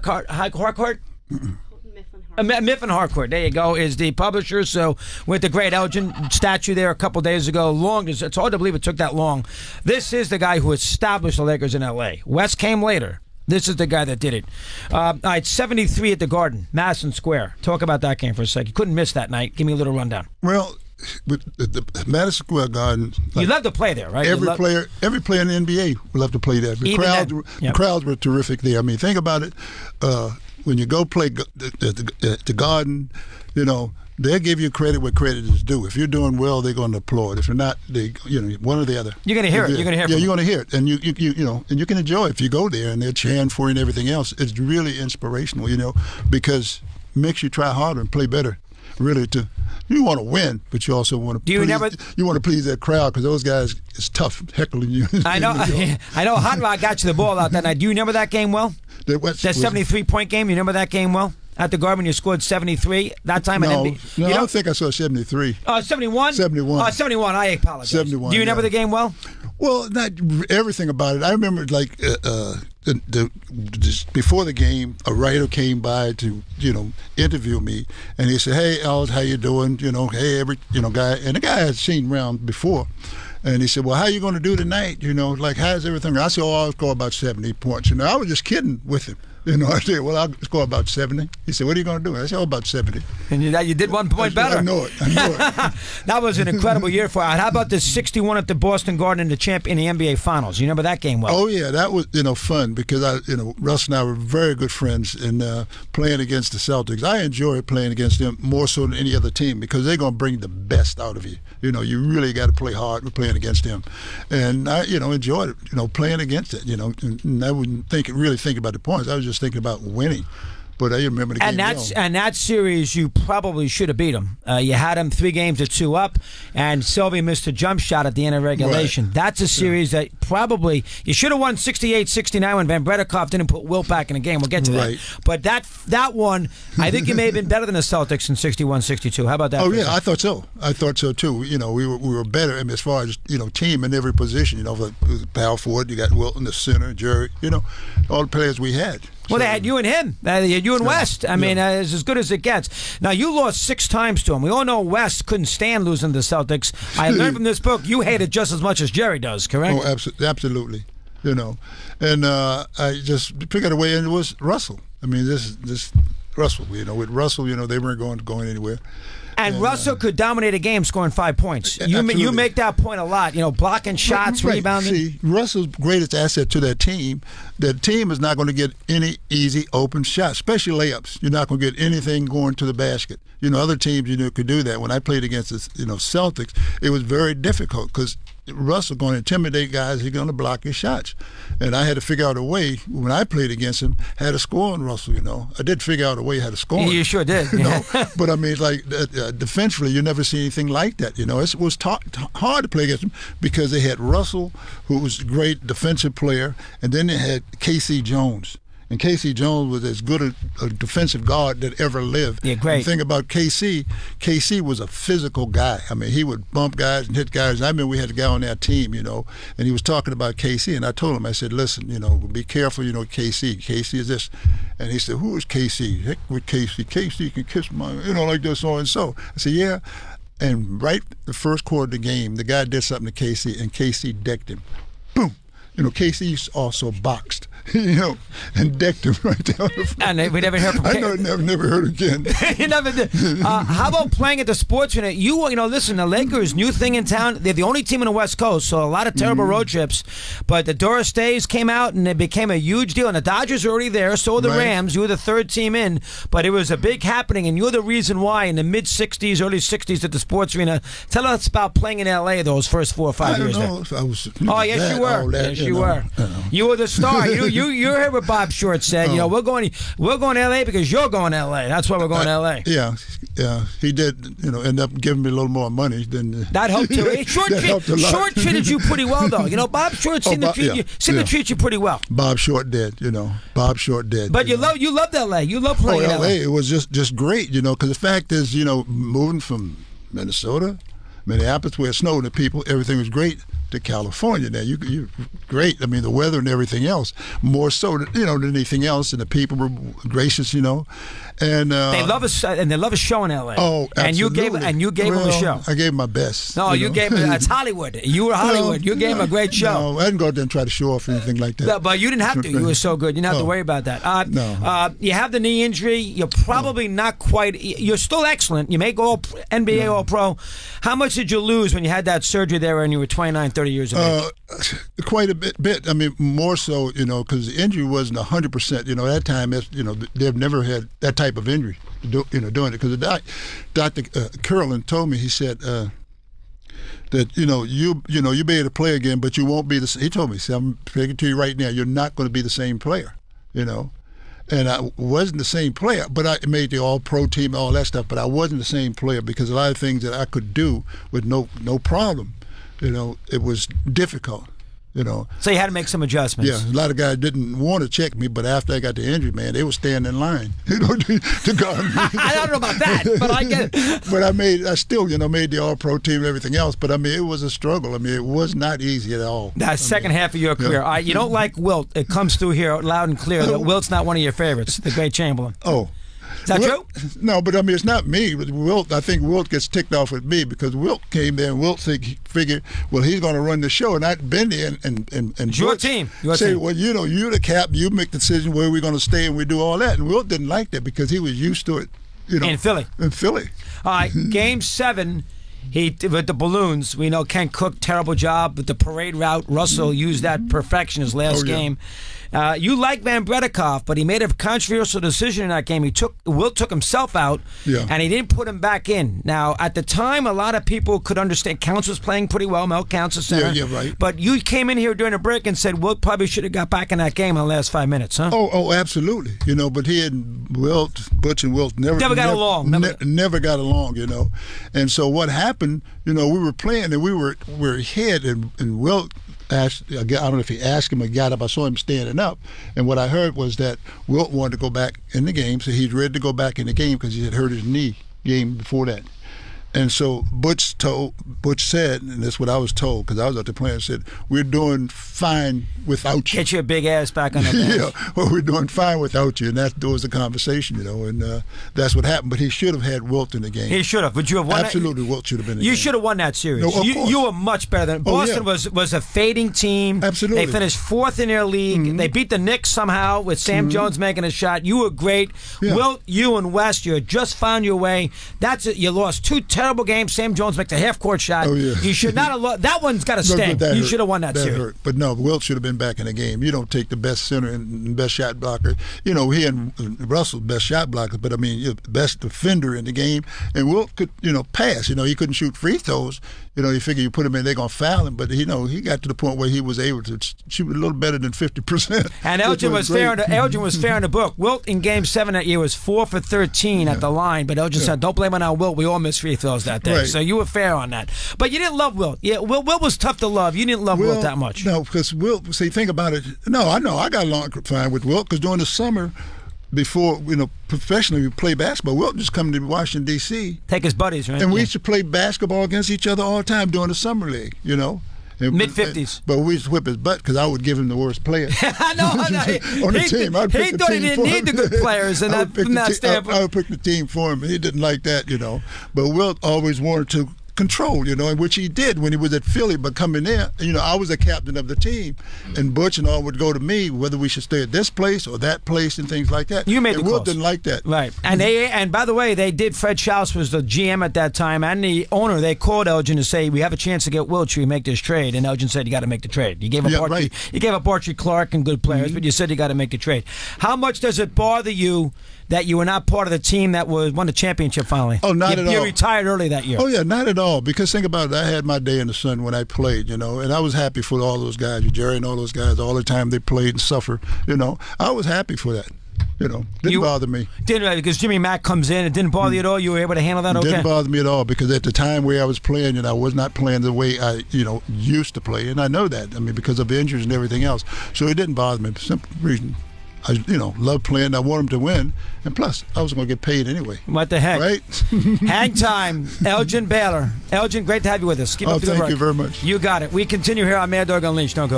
Harcourt? Mifflin Harcourt, there you go, is the publisher. So with the great Elgin statue there a couple days ago, it's hard to believe it took that long. This is the guy who established the Lakers in L.A. West came later. This is the guy that did it. All right, 73 at the Garden, Madison Square. Talk about that game for a sec. You couldn't miss that night. Give me a little rundown. Well, with the Madison Square Garden, you love to play there, right? Every player in the NBA would love to play there. The crowds were terrific there. I mean, think about it. When you go play the Garden, you know, they'll give you credit where credit is due. If you're doing well, they're going to applaud. If you're not, one or the other. You're going to hear it. You're going to hear it. Yeah, you're going to hear it, and and you can enjoy it if you go there and they're cheering for you and everything else. It's really inspirational, because it makes you try harder and play better. Really, you want to win, but you also want to. You want to please that crowd because those guys is tough heckling you. I know. I know. Hot Rod got you the ball out that night. Do you remember that game well? That 73-point game. You remember that game well? At the Garden, you scored 73 that time. No, I don't think I saw 73. 71? 71. 71. I apologize. 71. Do you remember the game well? Well, not everything about it. I remember before the game, a writer came by to interview me, and he said, "Hey, Al, how you doing? Hey, guy." And the guy I had seen around before. And he said, "Well, how are you going to do tonight? How's everything?" I said, "Oh, I'll score about 70 points." I was just kidding with him. I said, "Well, I'll score about 70. He said, "What are you going to do?" I said, "Oh, about 70. And you did 1 point better. I know it. That was an incredible year for you. How about the 61 at the Boston Garden in the NBA Finals? You remember that game well? Oh, yeah. That was, fun because, Russ and I were very good friends and playing against the Celtics. I enjoy playing against them more so than any other team because they're going to bring the best out of you. You really got to play hard with playing against them. And I, enjoyed it, playing against it, and I wouldn't really think about the points. I was just thinking about winning. But I remember the game. And that series, you probably should have beat them. You had them 3 games to 2 up, and Sylvia missed a jump shot at the end of regulation. Right. That's a series that probably you should have won 68-69 when Van Bredekov didn't put Wilt back in the game. We'll get to that. But that one, I think you may have been better than the Celtics in 61-62. How about that? Oh yeah, I thought so. I thought so too. We were better. I mean, as far as team in every position. Power forward, you got Wilt in the center, Jerry. All the players we had. Well, they had you and him. They had you and West. I mean, it's as good as it gets. Now, you lost 6 times to him. We all know West couldn't stand losing to the Celtics. I learned from this book you hate it just as much as Jerry does, correct? Oh, absolutely. And I just figured a way, and it was Russell. I mean, this Russell, with Russell, they weren't going anywhere. And Russell could dominate a game scoring 5 points. You make that point a lot. Blocking shots, rebounding. See, Russell's greatest asset to that team is not going to get any easy open shots, especially layups. You're not going to get anything going to the basket. Other teams, could do that. When I played against the, Celtics, it was very difficult because Russell going to intimidate guys. He's going to block his shots. And I had to figure out a way, when I played against him, how to score on Russell, I did figure out a way how to score him. You sure did. But, I mean, defensively, you never see anything like that, It was hard to play against him because they had Russell, who was a great defensive player, and then they had K.C. Jones. And K.C. Jones was as good a defensive guard that ever lived. Yeah, great. The thing about K.C. was a physical guy. I mean, he would bump guys and hit guys. I remember we had a guy on our team, and he was talking about K.C. And I told him, I said, listen, be careful, K.C. K.C. is this. And he said, who is K.C.? Heck with K.C. K.C. can kiss my, like this, so and so. I said, yeah. And right the first quarter of the game, the guy did something to K.C. and K.C. decked him. Boom. K.C. also boxed, and decked him right down the front. And we never heard from K.C. I never heard again. You never did. How about playing at the sports unit? Listen, the Lakers, new thing in town. They're the only team in the West Coast, so a lot of terrible road trips. But the Doris Days came out, and it became a huge deal. And the Dodgers were already there, so were the Rams. You were the 3rd team in. But it was a big happening, and you're the reason why in the mid-'60s, early '60s at the sports arena. Tell us about playing in L.A. those first 4 or 5 years. I don't know if I was. Yes, you were. Yes, you were. You were the star. You're here with Bob Short said. We're going to L.A. because you're going to L.A. That's why we're going to L.A. Yeah. He did. End up giving me a little more money than that helped too. Short treated you pretty well, though. Bob Short seemed to treat you pretty well. Bob Short did. Bob Short did. But you loved L.A. You loved playing in L.A. It was just great. Because the fact is, moving from Minnesota, Minneapolis, where it snowed and people, everything was great. to California. Now you're great. I mean, the weather and everything else, more so than anything else, and the people were gracious, and they love us, and they love a show in L.A. Oh, absolutely. And you gave them a show. I gave them my best. No, you gave them. It's Hollywood. You were Hollywood. You gave them a great show. No, I didn't go out there and try to show off or anything like that. No, but you didn't have to. You were so good. You didn't have to worry about that. No. You have the knee injury. You're probably not quite. You're still excellent. You make all NBA All-Pro. How much did you lose when you had that surgery there when you were 29, 30 years of age? Quite a bit. I mean, more so, because the injury wasn't 100%. At that time, they've never had that type of injury, doing it. Because Dr. Chamberlain told me, he said that you'll be able to play again, but you won't be the. He told me, I'm speaking to you right now, you're not going to be the same player, And I wasn't the same player, but I made the All-Pro team, all that stuff. But I wasn't the same player because a lot of things that I could do with no problem, it was difficult. So you had to make some adjustments. Yeah, a lot of guys didn't want to check me, but after I got the injury, man, they were standing in line, to guard me. I don't know about that, but I get it. But I still, made the All-Pro team and everything else. But I mean, it was a struggle. I mean, it was not easy at all. That second half of your career, you don't like Wilt. It comes through here loud and clear that Wilt's not one of your favorites, the great Chamberlain. Oh. Is that true? No, but I mean, it's not me. Wilt, I think Wilt gets ticked off with me because Wilt came there and Wilt figured, well, he's going to run the show. And I'd been there and your team. Say, well, you're the cap. You make the decision where we're going to stay and we do all that. And Wilt didn't like that because he was used to it. In Philly. In Philly. All right, Game 7. With the balloons, we know Ken Cook, terrible job with the parade route. Russo used that perfection his last game. You like Van Bredikov, but he made a controversial decision in that game. Wilt took himself out, and he didn't put him back in. Now, at the time, a lot of people could understand. Counts was playing pretty well. Mel Counts the center. Yeah, right. But you came in here during a break and said Wilt probably should have got back in that game in the last 5 minutes, huh? Oh, absolutely. But he and Butch and Wilt never got along. Never got along. And so what happened? We were playing and we were ahead, and Wilt asked, I don't know if he asked him or got up. I saw him standing up, and what I heard was that Wilt wanted to go back in the game, so he's ready to go back in the game because he had hurt his knee game before that. And so Butch said, and that's what I was told because I was out there playing, said, we're doing fine without you. Get your big ass back on the bench. Yeah, well, we're doing fine without you. And that was the conversation, and that's what happened. But he should have had Wilt in the game. He should have. Would you have won Absolutely, Wilt should have been in the game. You game. should have won that series. No, of course. You were much better than Boston. Was a fading team. Absolutely. They finished 4th in their league. They beat the Knicks somehow with Sam Jones making a shot. You were great. Yeah. Wilt, you and West, you had just found your way. That's it. You lost 2 terrible games. Sam Jones makes a half-court shot. Oh, yeah. You should not have lost. That one's got to sting. You should have won that series. Hurt. But no, Wilt should have been back in the game. You don't take the best center and best shot blocker. He and Russell best shot blockers, but I mean, best defender in the game. And Wilt could, pass. He couldn't shoot free throws. You figure you put him in, they're going to foul him. But, he got to the point where he was able to shoot a little better than 50%. And Elgin was fair in the book. Wilt in Game 7 that year was 4 for 13 at the line. But Elgin said, don't blame it on Wilt. We all missed free throws that day. Right. So you were fair on that. But you didn't love Wilt. Yeah, Wilt was tough to love. You didn't love Wilt that much. No, because Wilt, see, think about it. No, I know. I got along fine with Wilt because during the summer, before, professionally we play basketball, Wilt just come to Washington, D.C. Take his buddies, right? And we used to play basketball against each other all the time during the summer league, Mid-50s. But we used to whip his butt because I would give him the worst player. No, on the team. He thought he didn't need the good players from that standpoint. I would pick the team for him. He didn't like that, But Wilt always wanted to control, and which he did when he was at Philly. But coming there, I was the captain of the team, and Butch and all would go to me whether we should stay at this place or that place and things like that. You made and the Wilt calls. didn't like that, right? And by the way, they did. Fred Schaus was the GM at that time, and the owner. They called Elgin to say, "We have a chance to get Wilt. Should we make this trade?" And Elgin said, "You got to make the trade." You gave up Archie Clark and good players, but you said you got to make the trade. How much does it bother you that you were not part of the team that won the championship finally? Oh, not at all. You retired early that year. Oh, yeah, not at all. Because think about it. I had my day in the sun when I played, and I was happy for all those guys, Jerry and all those guys, all the time they played and suffered, I was happy for that. Didn't bother me. Didn't, because Jimmy Mack comes in. It didn't bother you at all? You were able to handle that okay? Didn't bother me at all because at the time where I was playing, I was not playing the way I, used to play. And I know that, because of injuries and everything else. So it didn't bother me for some reason. I love playing. I want them to win, and plus, I was going to get paid anyway. What the heck? Right? Hang time. Elgin Baylor. Elgin, great to have you with us. Keep up the good work. Thank you very much. You got it. We continue here on Mad Dog Unleashed. No go.